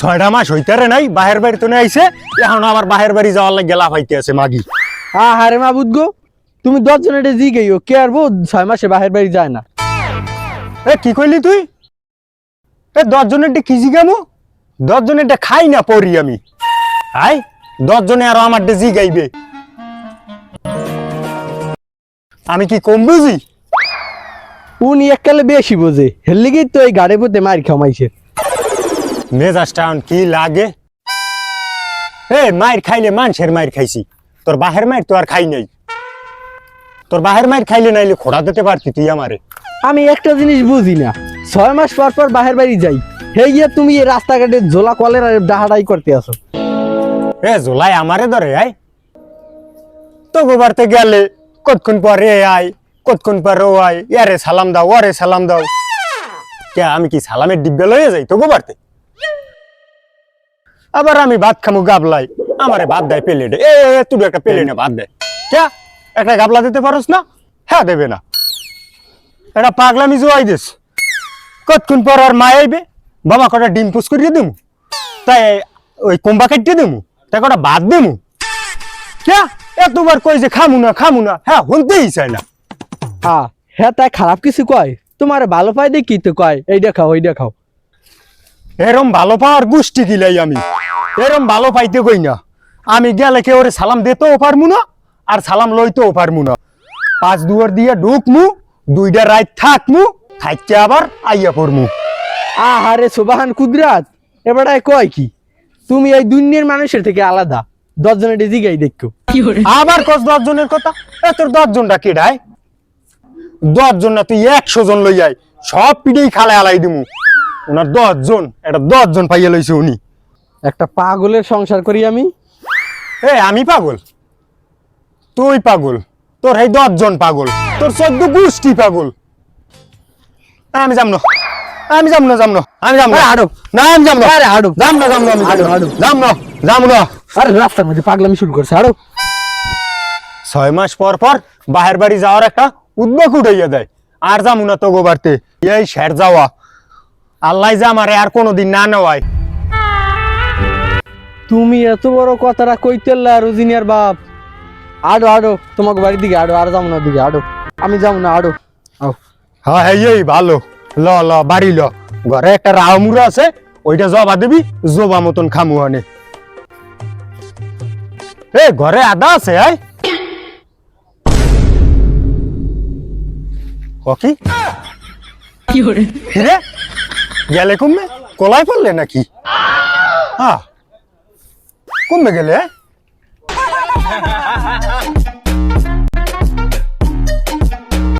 6টা মাস হইতারে নাই বাহের বাড়ি তো আইছে এখন আবার বাহের বাড়ি যাওয়ার লাগে গেলা পাইতে আছে মাগি। হারে মাবুদ গো, তুমি 10 জনের জি গেইও কে আর 6 মাসে বাহির বাড়ি যায় না। কি কইলি তুই? 10 জনের কি জিগামু? 10 জনের খাই না পড়ি আমি। 10 জনে আরো আমার জি গাইবে, আমি কি কম বুঝি? উনি এককালে বেশি বোঝে, হের লিগেই তো এই গাড়ি পথে মার খামাইছে। মেজাজটা কি লাগে? মায়ের খাইলে মানুষের মায়ের খাইছি, তোর বাহের মায়ের তো আর খাই নাই। তোর বাহের মায়ের খাইলে নাইলে খোড়া দিতে পারতি তুই আমারে। আমি একটা জিনিস বুঝি না, 6 মাস পর পর বাহির বাড়ি যাই, হে গিয়ে তুমি এই রাস্তাঘাটে ঝোলা কলের ডাহাডাই করতে আসো। জোলাই আমারে ধরে তো গোবারতে গেলে কতক্ষণ পরে কতক্ষণ পর ও ইয়ারে সালাম দাও ওরে সালাম দাও। কে আমি কি সালামের ডিব্বে লয়ে যাই তো গোবারতে? আবার আমি ভাত খামু গাবলাই, আমারে ভাত দেয় প্লেটে। তুই একটা প্লেটে ভাত দেয়, কে একটা গাবলা দিতে পারোস না? হ্যাঁ দেবে না, এটা পাগলামি জোয়াই দিস। কতক্ষণ পর আর মা আইবে, বাবা কটা ডিম পুষ করিয়ে দেবো, তাই ওই কোম্বা কাটিয়ে দেবো, তাই কটা ভাত দেবো। কে এতবার কই যে খামু না, হ্যাঁ শুনতেই চাই না। হ্যাঁ তাই খারাপ কিছু কয়? তোমার ভালো পাই দেখি তো কয় এইটা খাও ওইটা খাও। এরম ভালো পাওয়ার গোষ্ঠী গিলাই আমি, এরম ভালো পাইতে কই না। আমি গেলে কেউ সালাম দিতেও পারমু না আর সালাম লইতেও পারমু না। 5 দুয়ার দিয়ে ঢুকমু, 2টা রাত থাকমু, থাকতে আবার আইয়া পড়মু। আহারে সুবহান কুদরাত, এবারে কয় কি তুমি এই দুনিয়ার মানুষের থেকে আলাদা। 10 জনের জিগাই দেখো। আবার কস 10 জনের কথা? তোর 10 জনটা কেডায়? 10 জন না, তুই 100 জন লই আই, সব পিঠেই খালে আলাই দিমু। ওনার 10 জন, এটা 10 জন পাইয়া লইছে উনি। একটা পাগলের সংসার করি আমি। আমি পাগল? তুই পাগল, তোর এই 10 জন পাগল, তোর 14 গোষ্ঠী পাগল। আমি যাম না, আমি যাম না, আরো না আমি যাম না, আরে আরো যাম না, যাম না। আরে রাস্তার মধ্যে পাগলামি শুরু করছে আরো। 6 মাস পর পর বাহের বাড়ি যাওয়ার একটা উদ্যোগ উঠাইয়া দেয়। আর যামু না তো গোবারতে, এই শের যাওয়া আল্লাহ যা আমারে আর কোনোদিন না নেওয়ায়। তুমি এত বড় কথাটা কইতেলা রোজিনিয়ার বাপ। আরো তোমাকে বাড়ির দিকে আর যাবো না দিকে আমি যাবো না হ্যাঁ এই ভালো, ল বাড়ি ল, ঘরে একটা রামুরা আছে, ওইটা জবা দিবি, জবা মতন খামু আনে। ঘরে আদা আছে কি রে গেলে কমবে, কলাই পড়লে নাকি? কমবে গেলে